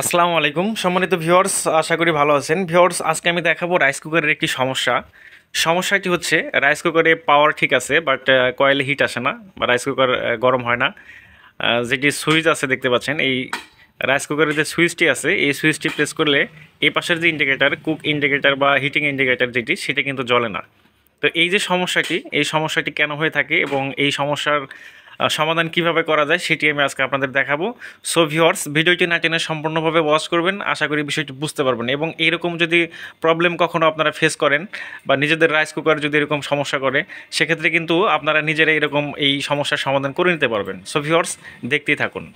আসসালামু আলাইকুম সম্মানিত ভিউয়ার্স, আশা করি ভালো আছেন। ভিউয়ার্স, আজকে আমি দেখাবো রাইস কুকারের একটি সমস্যাটি হচ্ছে রাইস কুকারে পাওয়ার ঠিক আছে, বাট কয়েলে হিট আসে না বা রাইস কুকার গরম হয় না। যেটি সুইচ আছে দেখতে পাচ্ছেন, এই রাইস কুকারের যে সুইচটি আছে এই সুইচটি প্রেস করলে এই পাশের যে ইন্ডিকেটার, কুক ইন্ডিকেটার বা হিটিং ইন্ডিকেটার যেটি, সেটা কিন্তু জ্বলে না। তো এই যে সমস্যাটি কেন হয়ে থাকে এবং এই সমস্যার সমাধান কিভাবে করা যায় সেটি আমি আজকে আপনাদের দেখাবো। সো ভিউয়ার্স, ভিডিওটি না টেনে সম্পূর্ণভাবে ওয়াচ করবেন, আশা করি বিষয়টি বুঝতে পারবেন। এবং এইরকম যদি প্রবলেম কখনো আপনারা ফেস করেন বা নিজেদের রাইস কুকার যদি এরকম সমস্যা করে, সেক্ষেত্রে কিন্তু আপনারা নিজেরা এরকম এই সমস্যার সমাধান করে নিতে পারবেন। সো ভিউয়ার্স, দেখতেই থাকুন।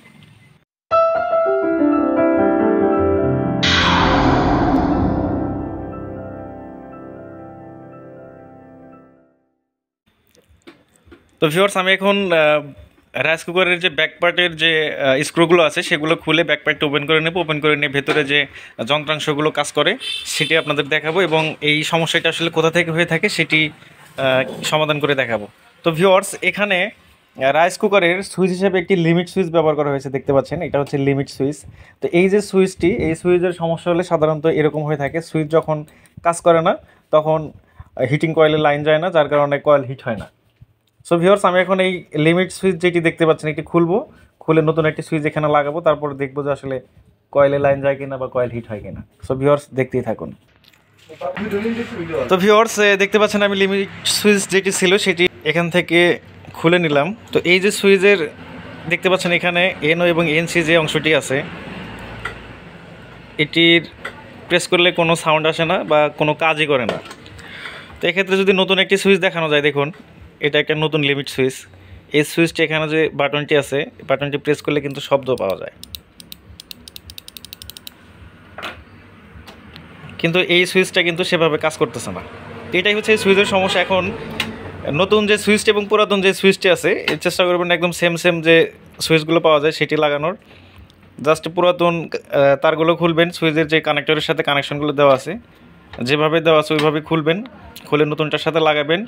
তো ভিউয়ার্স, আমি এখন রাইস কুকারের যে ব্যাক পার্টের যে স্ক্রুগুলো আছে সেগুলো খুলে ব্যাক পার্টটা ওপেন করে নেব। ওপেন করে নিয়ে ভেতরে যে যন্ত্রাংশগুলো কাজ করে সেটি আপনাদের দেখাবো এবং এই সমস্যাটা আসলে কোথা থেকে হয়ে থাকে সেটি সমাধান করে দেখাবো। তো ভিউয়ার্স, এখানে রাইস কুকারের সুইচ হিসেবে একটি লিমিট সুইচ ব্যবহার করা হয়েছে, দেখতে পাচ্ছেন এটা হচ্ছে লিমিট সুইচ। তো এই যে সুইচটি, এই সুইচের সমস্যা হলে সাধারণত এরকম হয়ে থাকে, সুইচ যখন কাজ করে না তখন হিটিং কয়েলে লাইন যায় না, যার কারণে কয়েল হিট হয় না। সো ভিউয়ার্স, আমি এখন এই লিমিট সুইচ যেটি দেখতে পাচ্ছেন এটি খুলে নতুন একটি সুইচ এখানে লাগাবো, তারপর দেখবো যে আসলে কয়েলে লাইন যায় কিনা বা কয়েল হিট হয় কিনা। সো ভিউয়ার্স, দেখতেই থাকুন। তো ভিউয়ার্স, দেখতে পাচ্ছেন আমি লিমিট সুইচ যেটি ছিল সেটি এখান থেকে খুলে নিলাম। তো এই যে সুইচের দেখতে পাচ্ছেন এখানে এনও এবং এনসি যে অংশটি আছে, এটির প্রেস করলে কোনো সাউন্ড আসে না বা কোনো কাজই করে না। তো এক্ষেত্রে যদি নতুন একটি সুইচ দেখানো যায়, দেখুন এটা একটা নতুন লিমিট সুইচ। এই সুইচটি এখানে যে বাটনটি আছে, বাটনটি প্রেস করলে কিন্তু শব্দ পাওয়া যায়, কিন্তু এই সুইচটা কিন্তু সেভাবে কাজ করতেছে না। এটাই হচ্ছে এই সুইচের সমস্যা। এখন নতুন যে সুইচটি এবং পুরাতন যে সুইচটি আছে, এর চেষ্টা করবেন একদম সেম যে সুইচগুলো পাওয়া যায় সেটি লাগানোর। জাস্ট পুরাতন তারগুলো খুলবেন, সুইচের যে কানেক্টরের সাথে কানেকশনগুলো দেওয়া আছে যেভাবে দেওয়া আছে ওইভাবে খুলবেন, খুলে নতুনটার সাথে লাগাবেন,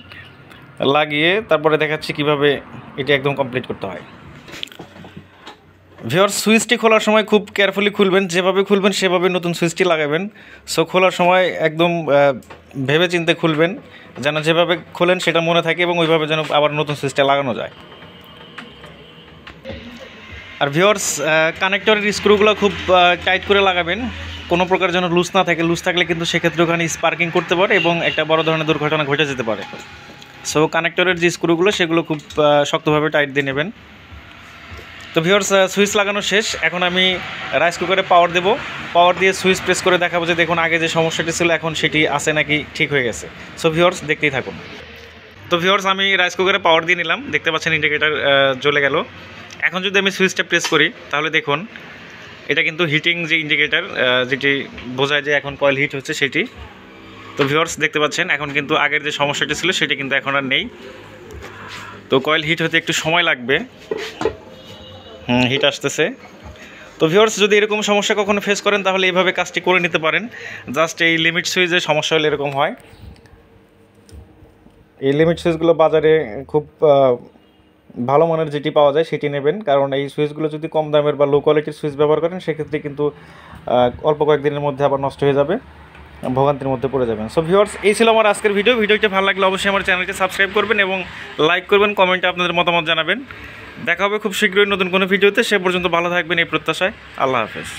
লাগিয়ে তারপরে দেখাচ্ছি কিভাবে এটি একদম কমপ্লিট করতে হয়। ভিউয়ার্স, সুইচটি খোলার সময় খুব কেয়ারফুলি খুলবেন, যেভাবে খুলবেন সেভাবে নতুন সুইচটি লাগাবেন। সো খোলার সময় একদম ভেবে চিন্তে খুলবেন, যেন যেভাবে খোলেন সেটা মনে থাকে এবং ওইভাবে যেন আবার নতুন সুইচটা লাগানো যায়। আর ভিউয়ার্স, কানেক্টরের স্ক্রুগুলো খুব টাইট করে লাগাবেন, কোনো প্রকার যেন লুজ না থাকে। লুজ থাকলে কিন্তু সেক্ষেত্রে ওখানে স্পার্কিং করতে পারে এবং একটা বড় ধরনের দুর্ঘটনা ঘটে যেতে পারে। সো কানেক্টরের যে স্ক্রুগুলো সেগুলো খুব শক্তভাবে টাইট দিয়ে নেবেন। তো ভিউয়ার্স, সুইচ লাগানো শেষ। এখন আমি রাইস কুকারে পাওয়ার দেব, পাওয়ার দিয়ে সুইচ প্রেস করে দেখাবো যে দেখুন আগে যে সমস্যাটি ছিল এখন সেটি আছে নাকি ঠিক হয়ে গেছে। সো ভিউয়ার্স, দেখতেই থাকুন। তো ভিউয়ার্স, আমি রাইস কুকারে পাওয়ার দিয়ে নিলাম, দেখতে পাচ্ছেন ইন্ডিকেটার জ্বলে গেল। এখন যদি আমি সুইচটা প্রেস করি তাহলে দেখুন এটা কিন্তু হিটিং যে ইন্ডিকেটার, যেটি বোঝায় যে এখন কয়েল হিট হচ্ছে সেটি। তো ভিউয়ার্স, দেখতে পাচ্ছেন এখন কিন্তু আগের যে সমস্যাটি ছিল সেটি কিন্তু এখন আর নেই। তো কয়েল হিট হতে একটু সময় লাগবে, হিট আসতেছে। তো ভিউয়ার্স, যদি এরকম সমস্যা কখনো ফেস করেন তাহলে এইভাবে কাজটি করে নিতে পারেন। জাস্ট এই লিমিট সুইচের সমস্যা হলে এরকম হয়। এই লিমিট সুইচগুলো বাজারে খুব ভালো মানের যেটি পাওয়া যায় সেটি নেবেন, কারণ এই সুইচগুলো যদি কম দামের বা লো কোয়ালিটির সুইচ ব্যবহার করেন সেক্ষেত্রে কিন্তু অল্প কয়েকদিনের মধ্যে আবার নষ্ট হয়ে যাবে, ভোগান্তির মধ্যে পড়ে যাবেন। সো ভিউয়ার্স, এই ছিল আমার আজকের ভিডিওটি ভালো লাগলে অবশ্যই আমার চ্যানেলটি সাবস্ক্রাইব করবেন এবং লাইক করবেন, কমেন্টে আপনাদের মতামত জানাবেন। দেখা হবে খুব শীঘ্রই নতুন কোনো ভিডিওতে। সে পর্যন্ত ভালো থাকবেন এই প্রত্যাশায়। আল্লাহ হাফেজ।